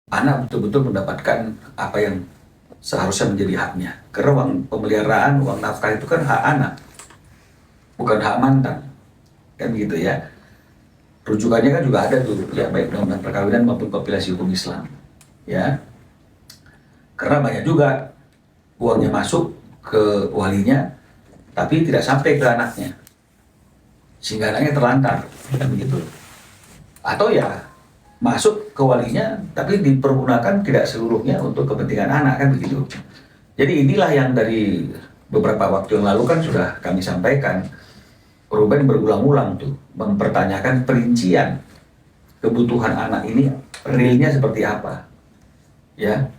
anak betul-betul mendapatkan apa yang seharusnya menjadi haknya. Karena uang pemeliharaan, uang nafkah itu kan hak anak, bukan hak mantan, kan gitu ya. Rujukannya kan juga ada tuh, ya baik undang-undang perkawinan maupun kompilasi hukum Islam, ya. Karena banyak juga uangnya masuk ke walinya, tapi tidak sampai ke anaknya, sehingga anaknya terlantar, kan begitu. Atau ya masuk ke walinya, tapi dipergunakan tidak seluruhnya untuk kepentingan anak, kan begitu. Jadi inilah yang dari beberapa waktu yang lalu kan sudah kami sampaikan. Ruben berulang-ulang tuh mempertanyakan perincian kebutuhan anak ini realnya seperti apa, ya.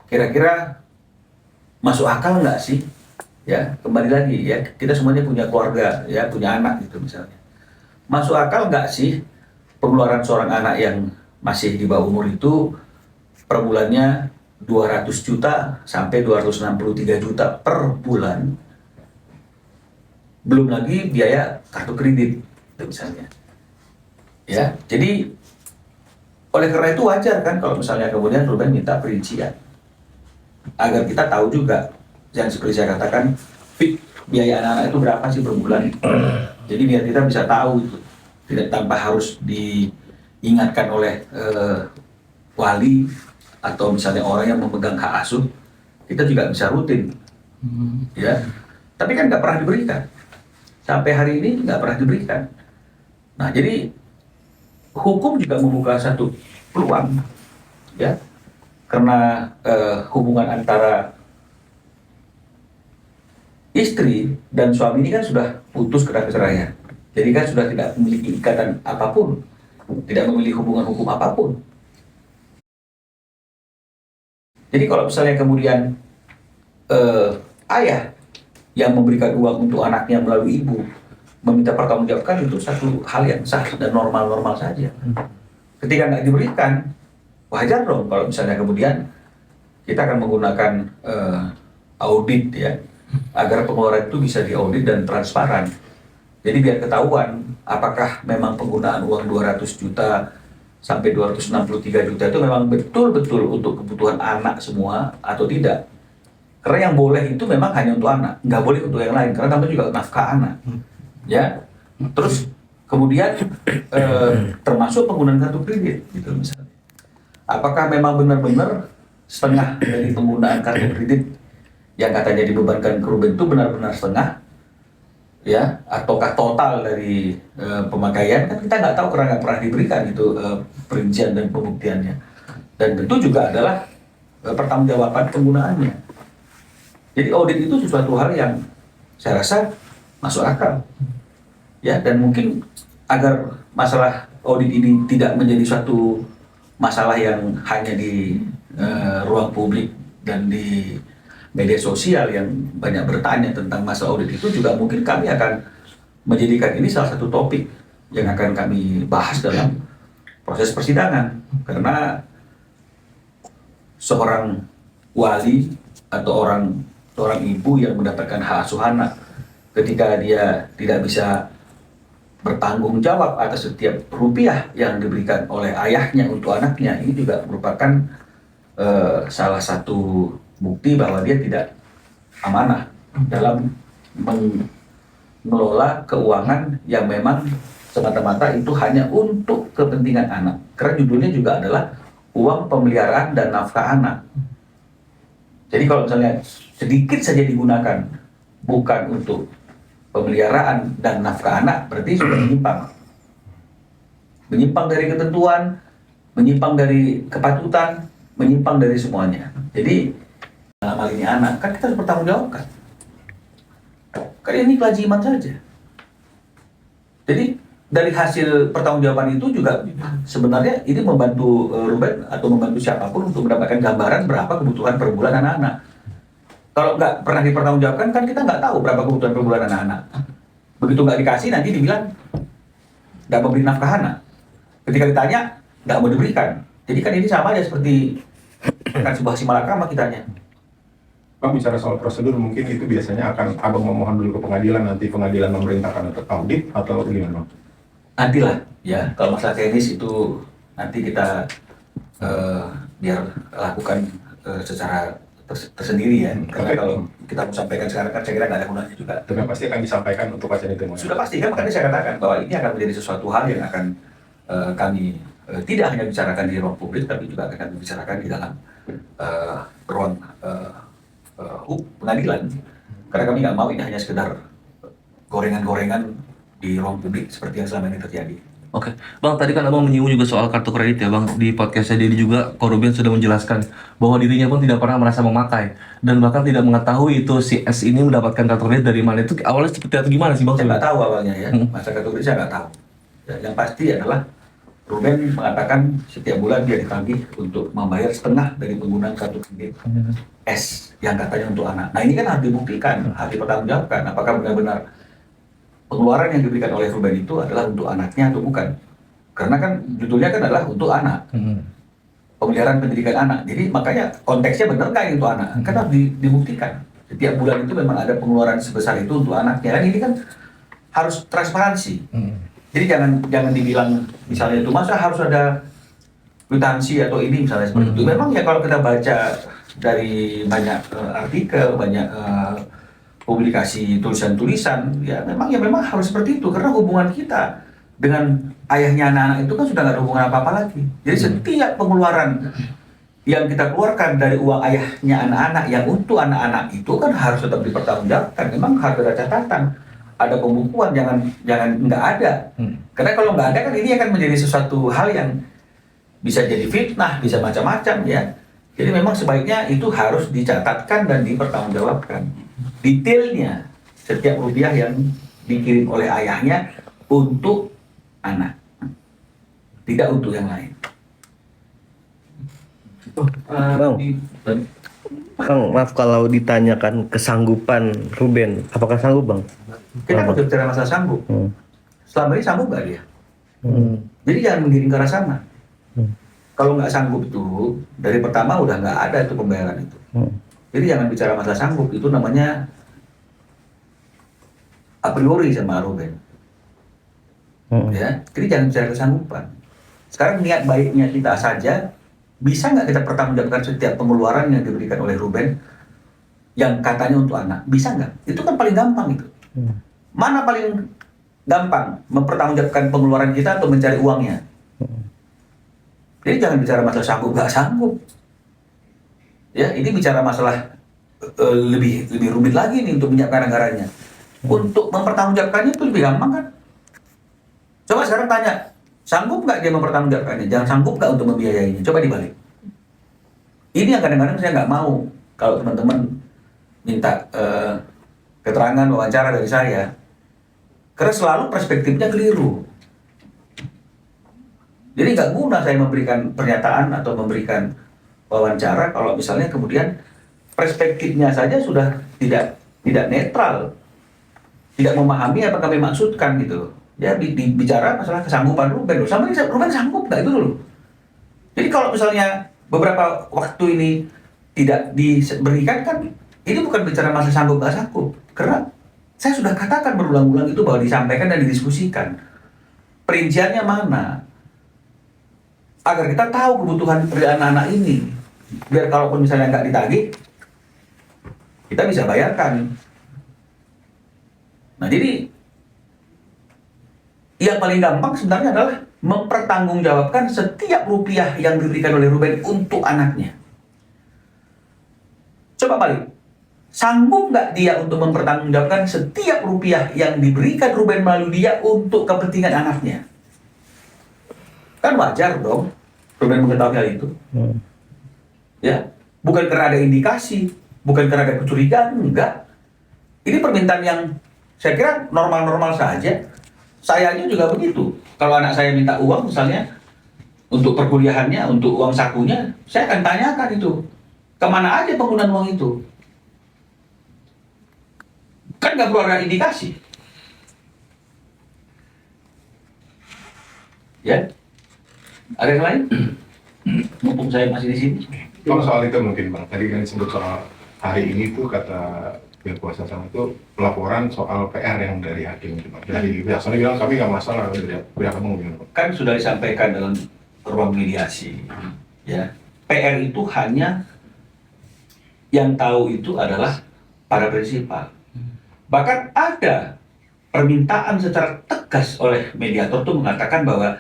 Kira-kira masuk akal nggak sih? Ya, kembali lagi ya, kita semuanya punya keluarga, ya, punya anak gitu misalnya. Masuk akal nggak sih pengeluaran seorang anak yang masih di bawah umur itu per bulannya 200 juta sampai 263 juta per bulan? Belum lagi biaya kartu kredit itu misalnya. Ya, jadi oleh karena itu wajar kan kalau misalnya kemudian Ruben minta perincian agar kita tahu juga, yang seperti saya katakan, biaya anak-anak itu berapa sih per bulan. Jadi biar kita bisa tahu itu, tidak tanpa harus diingatkan oleh wali atau misalnya orang yang memegang hak asuh, kita juga bisa rutin, ya. Tapi kan nggak pernah diberikan, sampai hari ini nggak pernah diberikan. Nah, jadi hukum juga membuka satu peluang, ya, karena hubungan antara istri dan suami ini kan sudah putus kena perceraian. Jadi kan sudah tidak memiliki ikatan apapun, tidak memiliki hubungan hukum apapun. Jadi kalau misalnya kemudian ayah yang memberikan uang untuk anaknya melalui ibu meminta pertanggungjawabkan, itu satu hal yang sah dan normal-normal saja. Ketika nggak diberikan, wajar dong kalau misalnya kemudian kita akan menggunakan audit, ya, agar pengeluaran itu bisa diaudit dan transparan. Jadi biar ketahuan apakah memang penggunaan uang 200 juta sampai 263 juta itu memang betul-betul untuk kebutuhan anak semua atau tidak. Karena yang boleh itu memang hanya untuk anak, nggak boleh untuk yang lain, karena tambah juga nafkah anak. Ya, terus kemudian termasuk penggunaan kartu kredit, gitu misalnya. Apakah memang benar-benar setengah dari penggunaan kartu kredit yang katanya dibebankan ke Ruben itu benar-benar setengah, ya, ataukah total dari pemakaian? Kan kita nggak tahu karena nggak pernah diberikan itu perincian dan pembuktiannya. Dan tentu juga adalah pertanggungjawaban penggunaannya. Jadi audit itu sesuatu hal yang saya rasa masuk akal, ya, dan mungkin agar masalah audit ini tidak menjadi suatu masalah yang hanya di ruang publik dan di media sosial yang banyak bertanya tentang masalah audit itu, juga mungkin kami akan menjadikan ini salah satu topik yang akan kami bahas dalam proses persidangan. Karena seorang wali atau seorang ibu yang mendapatkan hak asuh anak, ketika dia tidak bisa bertanggung jawab atas setiap rupiah yang diberikan oleh ayahnya untuk anaknya, ini juga merupakan salah satu bukti bahwa dia tidak amanah dalam mengelola keuangan yang memang semata-mata itu hanya untuk kepentingan anak. Karena judulnya juga adalah uang pemeliharaan dan nafkah anak. Jadi kalau misalnya sedikit saja digunakan bukan untuk pemeliharaan dan nafkah anak, berarti sudah menyimpang. Menyimpang dari ketentuan, menyimpang dari kepatutan, menyimpang dari semuanya. Jadi dalam hal ini anak, kan kita harus bertanggung jawabkan. Karena ini kewajiban saja. Jadi dari hasil pertanggungjawaban itu juga sebenarnya ini membantu Ruben atau membantu siapapun untuk mendapatkan gambaran berapa kebutuhan per bulan anak-anak. Kalau nggak pernah dipertanggungjawabkan, kan kita nggak tahu berapa kebutuhan per bulan anak-anak. Begitu nggak dikasih, nanti dibilang nggak memberi nafkah anak. Ketika ditanya, nggak mau diberikan. Jadi kan ini sama aja seperti kan sebuah simalakama kitanya. Bang, bicara soal prosedur, mungkin itu biasanya akan abang memohon dulu ke pengadilan, nanti pengadilan memerintahkan untuk audit atau gimana, Bang? Nantilah, ya, kalau masalah teknis itu nanti kita biar lakukan secara tersendiri ya. Karena kalau kita mau sampaikan sekarang kan saya kira nggak ada gunanya juga. Tapi pasti akan disampaikan untuk acara itu. Sudah pasti kan, makanya saya katakan bahwa ini akan menjadi sesuatu hal yang akan kami tidak hanya bicarakan di ruang publik, tapi juga akan kami bicarakan di dalam ruang pengadilan. Karena kami nggak mau ini hanya sekedar gorengan-gorengan di ruang publik seperti yang selama ini terjadi. Oke, Bang, tadi kan Abang menyinggung juga soal kartu kredit ya, Bang. Di podcastnya Dedi juga, Koruben sudah menjelaskan bahwa dirinya pun tidak pernah merasa memakai dan bahkan tidak mengetahui itu si S ini mendapatkan kartu kredit dari mana. Itu awalnya seperti itu gimana sih, Bang? Saya nggak tahu awalnya ya, masa kartu kredit saya nggak tahu. Ya, yang pasti adalah Ruben mengatakan setiap bulan dia ditagih untuk membayar setengah dari penggunaan kartu kredit S yang katanya untuk anak. Nah ini kan harus dibuktikan, harus dipertanggungjawabkan apakah benar-benar pengeluaran yang diberikan oleh Ruben itu adalah untuk anaknya atau bukan. Karena kan judulnya kan adalah untuk anak, pemeliharaan pendidikan anak. Jadi makanya konteksnya benar nggak untuk anak, kan harus dibuktikan. Setiap bulan itu memang ada pengeluaran sebesar itu untuk anaknya. Kan ini kan harus transparansi. Jadi jangan dibilang misalnya itu masa harus ada kwitansi atau ini misalnya seperti itu. Memang ya kalau kita baca dari banyak artikel, banyak publikasi tulisan-tulisan, ya memang harus seperti itu karena hubungan kita dengan ayahnya anak-anak itu kan sudah nggak ada hubungan apa-apa lagi. Jadi setiap pengeluaran yang kita keluarkan dari uang ayahnya anak-anak yang untuk anak-anak itu kan harus tetap dipertanggungjawabkan. Memang harus ada catatan, ada pembukuan, jangan nggak ada. Karena kalau nggak ada kan ini akan menjadi sesuatu hal yang bisa jadi fitnah, bisa macam-macam ya. Jadi memang sebaiknya itu harus dicatatkan dan dipertanggungjawabkan detailnya setiap rupiah yang dikirim oleh ayahnya untuk anak, tidak untuk yang lain. Bang, maaf kalau ditanyakan kesanggupan Ruben, apakah sanggup, Bang? Kita mau bicara masalah sanggup. Selama ini sanggup nggak dia? Jadi jangan menggiring ke arah sana. Kalau nggak sanggup itu dari pertama udah nggak ada itu pembayaran itu. Jadi jangan bicara masalah sanggup, itu namanya a priori sama Ruben. Ya, jadi jangan bicara kesanggupan. Sekarang niat baiknya kita saja, bisa nggak kita pertanggungjawabkan setiap pengeluaran yang diberikan oleh Ruben yang katanya untuk anak? Bisa nggak? Itu kan paling gampang itu. Mana paling gampang mempertanggungjawabkan pengeluaran kita atau mencari uangnya? Jadi jangan bicara masalah sanggup nggak sanggup. Ya, ini bicara masalah lebih rumit lagi nih untuk menyiapkan anggarannya. Untuk mempertanggungjawabkannya itu lebih gampang kan? Coba sekarang tanya, sanggup nggak dia mempertanggungjawabkannya? Jangan sanggup nggak untuk membiayainya? Coba dibalik. Ini yang kadang-kadang saya nggak mau kalau teman-teman minta keterangan wawancara dari saya, karena selalu perspektifnya keliru. Jadi nggak guna saya memberikan pernyataan atau memberikan wawancara kalau misalnya kemudian perspektifnya saja sudah tidak netral, tidak memahami apa kami maksudkan gitu. Ya bicara masalah kesanggupan Ruben, sama ini Ruben sanggup nggak itu dulu. Jadi kalau misalnya beberapa waktu ini tidak diberikan kan, ini bukan bicara masalah sanggup nggak sanggup, karena saya sudah katakan berulang-ulang itu bahwa disampaikan dan didiskusikan. Perinciannya mana? Agar kita tahu kebutuhan dari anak-anak ini, biar kalaupun misalnya nggak ditagih, kita bisa bayarkan. Nah jadi yang paling gampang sebenarnya adalah mempertanggungjawabkan setiap rupiah yang diberikan oleh Ruben untuk anaknya. Coba balik, sanggup nggak dia untuk mempertanggungjawabkan setiap rupiah yang diberikan Ruben melalui dia untuk kepentingan anaknya? Kan wajar dong Ruben mengetahui hal itu. Ya, bukan karena ada indikasi, bukan karena ada kecurigaan, enggak. Ini permintaan yang saya kira normal-normal saja. Sayanya juga begitu. Kalau anak saya minta uang misalnya untuk perkuliahannya, untuk uang sakunya, saya akan tanyakan itu, kemana aja penggunaan uang itu? Kan nggak perlu ada indikasi. Ya, ada yang lain? Mumpung saya masih di sini. Kalau soal itu mungkin Bang, tadi kan disebut soal hari ini tuh kata pihak kuasa sama itu pelaporan soal PR yang dari hakim itu Bang. Dari biasanya bilang kami nggak masalah, dari pihak kamu gimana Bang? Kan sudah disampaikan dalam ruang mediasi Ya, PR itu hanya yang tahu itu adalah para prinsipal. Bahkan ada permintaan secara tegas oleh mediator itu mengatakan bahwa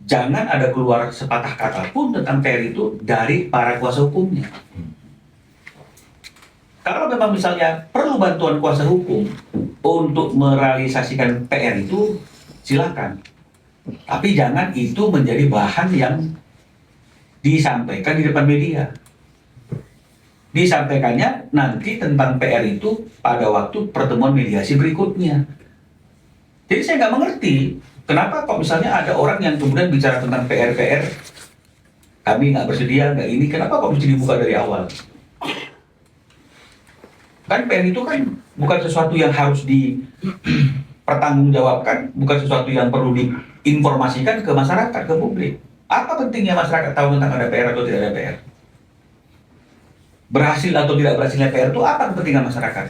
jangan ada keluar sepatah kata pun tentang PR itu dari para kuasa hukumnya. Kalau memang misalnya perlu bantuan kuasa hukum untuk merealisasikan PR itu, silakan. Tapi jangan itu menjadi bahan yang disampaikan di depan media. Disampaikannya nanti tentang PR itu pada waktu pertemuan mediasi berikutnya. Jadi saya nggak mengerti kenapa kok misalnya ada orang yang kemudian bicara tentang PR, kami nggak bersedia, nggak ini, kenapa kok mesti dibuka dari awal? Kan PR itu kan bukan sesuatu yang harus dipertanggungjawabkan, bukan sesuatu yang perlu diinformasikan ke masyarakat, ke publik. Apa pentingnya masyarakat tahu tentang ada PR atau tidak ada PR? Berhasil atau tidak berhasilnya PR itu apa kepentingan masyarakat?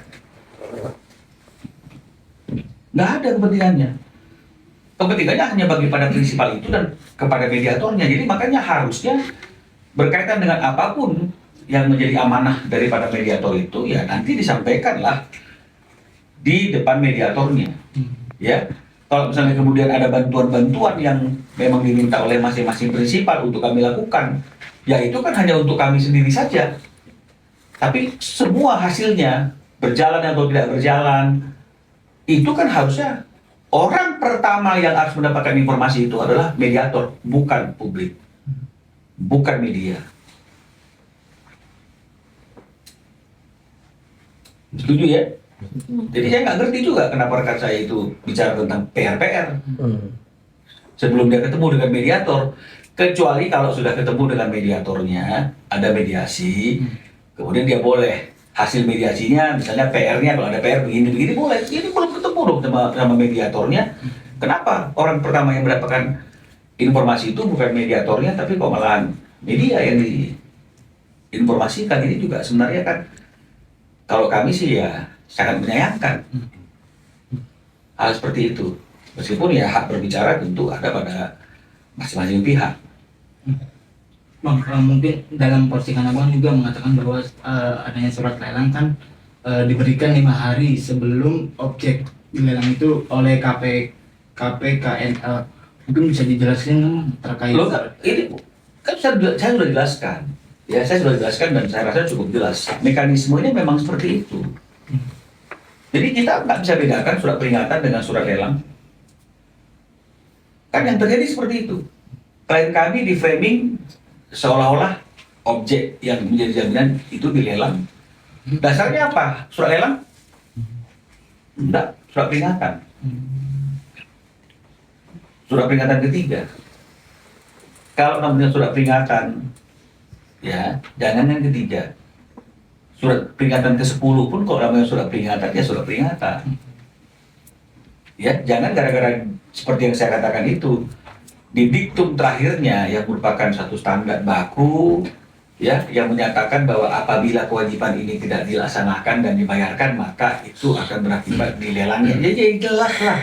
Nggak ada kepentingannya. Kepentingannya hanya bagi pada prinsipal itu dan kepada mediatornya. Jadi makanya harusnya berkaitan dengan apapun yang menjadi amanah daripada mediator itu, ya nanti disampaikanlah di depan mediatornya. Ya, kalau misalnya kemudian ada bantuan-bantuan yang memang diminta oleh masing-masing prinsipal untuk kami lakukan, ya itu kan hanya untuk kami sendiri saja. Tapi semua hasilnya berjalan atau tidak berjalan, itu kan harusnya orang pertama yang harus mendapatkan informasi itu adalah mediator, bukan publik, bukan media. Setuju ya? Jadi saya nggak ngerti juga kenapa rekan saya itu bicara tentang PR sebelum dia ketemu dengan mediator. Kecuali kalau sudah ketemu dengan mediatornya, ada mediasi, kemudian dia boleh hasil mediasinya, misalnya PR-nya kalau ada PR begini-begini boleh. Ini belum ketemu dong sama mediatornya. Kenapa orang pertama yang mendapatkan informasi itu bukan mediatornya, tapi kok malahan media yang diinformasikan? Ini juga sebenarnya kan, kalau kami sih ya sangat menyayangkan hal seperti itu. Meskipun ya hak berbicara tentu ada pada masing-masing pihak. Bang, mungkin dalam postingan abang juga mengatakan bahwa adanya surat lelang kan diberikan 5 hari sebelum objek dilelang itu oleh KPKNL. Mungkin bisa dijelaskan terkait. Loh, ini kan saya sudah jelaskan. Ya, saya sudah jelaskan dan saya rasa cukup jelas. Mekanismenya memang seperti itu. Jadi kita nggak bisa bedakan surat peringatan dengan surat lelang. Kan yang terjadi seperti itu. Klien kami di framing seolah-olah objek yang menjadi jaminan itu dilelang. Dasarnya apa? Surat lelang? Enggak, surat peringatan. Surat peringatan ketiga. Kalau namanya surat peringatan, ya jangan yang ketiga. Surat peringatan ke-10 pun kalau namanya surat peringatan, ya surat peringatan. Ya, jangan gara-gara seperti yang saya katakan itu, di diktum terakhirnya yang merupakan satu standar baku, ya, yang menyatakan bahwa apabila kewajiban ini tidak dilaksanakan dan dibayarkan, maka itu akan berakibat dilelangnya. Jadi jelas lah.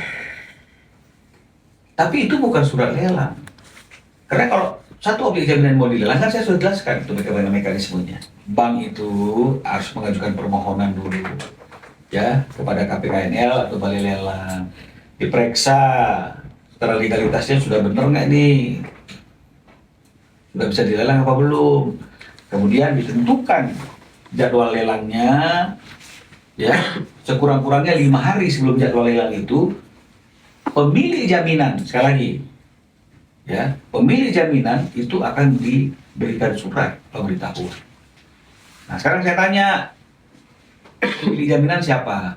Tapi itu bukan surat lelang. Karena kalau satu objek jaminan mau dilelang, kan saya sudah jelaskan itu bagaimana mekanismenya. Bank itu harus mengajukan permohonan dulu, ya, kepada KPKNL atau Balai Lelang. Diperiksa secara legalitasnya sudah benar nggak nih, sudah bisa dilelang apa belum. Kemudian ditentukan jadwal lelangnya, ya, sekurang-kurangnya 5 hari sebelum jadwal lelang itu, pemilik jaminan, sekali lagi, ya, pemilik jaminan itu akan diberikan surat pemberitahuan. Nah, sekarang saya tanya, pemilik jaminan siapa?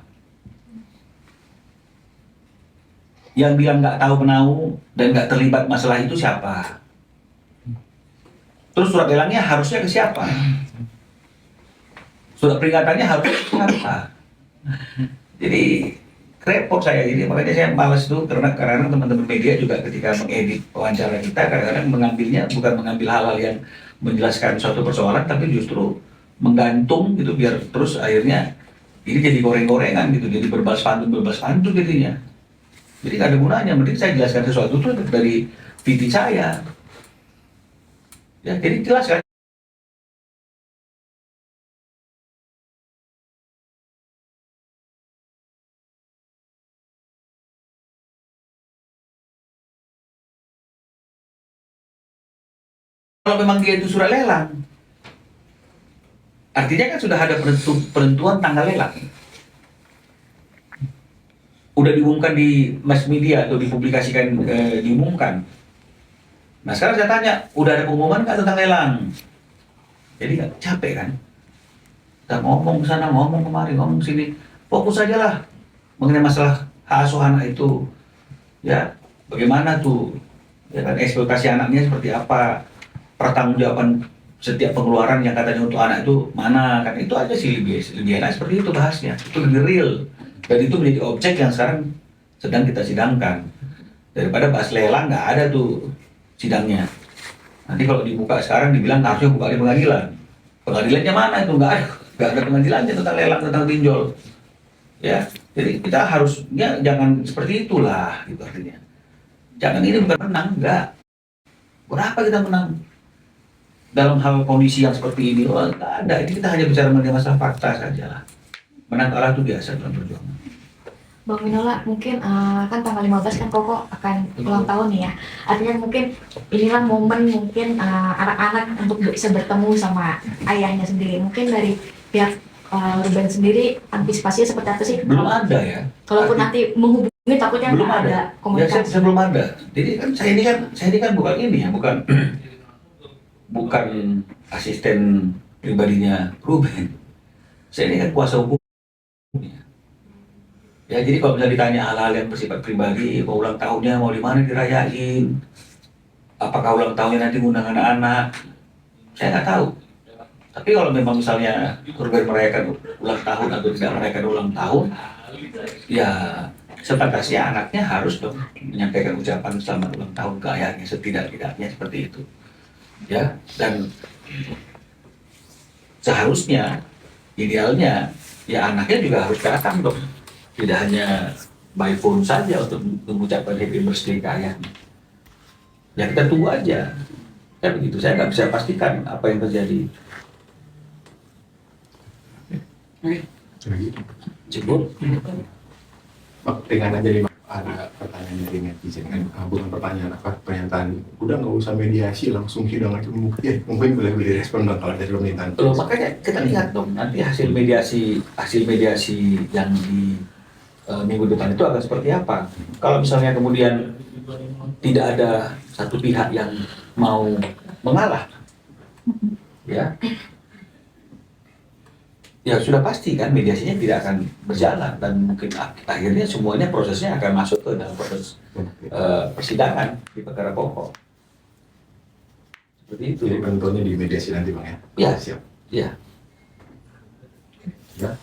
Yang bilang nggak tahu menahu dan nggak terlibat masalah itu siapa? Terus surat lelangnya harusnya ke siapa? Surat peringatannya harusnya ke siapa? Jadi repot saya, jadi makanya saya malas tuh karena teman-teman media juga ketika mengedit wawancara kita kadang-kadang mengambilnya bukan mengambil hal-hal yang menjelaskan suatu persoalan, tapi justru menggantung gitu biar terus akhirnya ini jadi goreng-gorengan gitu, jadi berbalas pantun jadinya. Jadi nggak ada gunanya, mending saya jelaskan sesuatu tuh dari VT saya. Ya, jadi jelas kan. Kalau memang dia itu surat lelang, artinya kan sudah ada penentuan tanggal lelang. Udah diumumkan di mass media atau dipublikasikan, diumumkan. Nah sekarang saya tanya, udah ada pengumuman nggak tentang lelang? Jadi nggak capek kan? Kita ngomong ke sana, ngomong kemari, ngomong sini, fokus aja lah mengenai masalah hak asuh anak itu. Ya, bagaimana tuh? Ya kan, eksploitasi anaknya seperti apa? Pertanggungjawaban setiap pengeluaran yang katanya untuk anak itu mana? Kan itu aja sih lebih enak seperti itu bahasnya. Itu lebih real. Dan itu menjadi objek yang sekarang sedang kita sidangkan. Daripada bahas lelang nggak ada tuh sidangnya. Nanti kalau dibuka sekarang dibilang harusnya buka di pengadilan. Pengadilannya mana itu? Nggak ada pengadilannya tentang lelang, tentang pinjol. Ya, jadi kita harusnya jangan seperti itulah, gitu artinya. Jangan ini bukan menang, enggak. Berapa kita menang dalam hal kondisi yang seperti ini? Oh, nggak ada. Ini kita hanya bicara mengenai masalah fakta saja lah. Menang kalah itu biasa dalam perjuangan. Bang Minola, mungkin kan tanggal 15 kan Koko akan ulang tahun nih ya. Artinya mungkin inilah momen mungkin anak-anak untuk bisa bertemu sama ayahnya sendiri. Mungkin dari pihak Ruben sendiri antisipasinya seperti apa sih? Belum ada ya. Kalaupun nanti menghubungi takutnya Belum nggak ada ada. Ya, komunikasi. saya belum ada. Jadi kan saya ini kan bukan ini ya, bukan asisten pribadinya Ruben. Saya ini kan kuasa hukum. Ya jadi kalau misalnya ditanya hal-hal yang bersifat pribadi, mau ulang tahunnya mau di mana dirayain, apakah ulang tahunnya nanti ngundang anak-anak, saya nggak tahu. Tapi kalau memang misalnya Ruben merayakan ulang tahun atau tidak merayakan ulang tahun, ya sepantasnya anaknya harus dong menyampaikan ucapan selamat ulang tahun ke ayahnya setidak-tidaknya seperti itu. Ya, dan seharusnya idealnya ya anaknya juga harus datang dong. Tidak hanya by phone saja untuk mengucapkan happy birthday ke ayahnya. Ya kita tunggu aja. Kan begitu, saya nggak bisa pastikan apa yang terjadi. Cebur. Dengan aja nih, ada pertanyaan dari netizen kan, bukan pertanyaan apa, pernyataan, udah nggak usah mediasi, langsung sidang aja mungkin boleh direspon dong kalau dari pemerintahan. Loh, makanya kita lihat dong nanti hasil mediasi yang di minggu depan itu akan seperti apa. Kalau misalnya kemudian tidak ada satu pihak yang mau mengalah, ya sudah pasti kan mediasinya tidak akan berjalan dan mungkin akhirnya semuanya prosesnya akan masuk ke dalam proses persidangan di perkara pokok. Seperti itu. Jadi penentuannya di mediasi nanti Bang ya? Ya. Siap. Ya. Ya.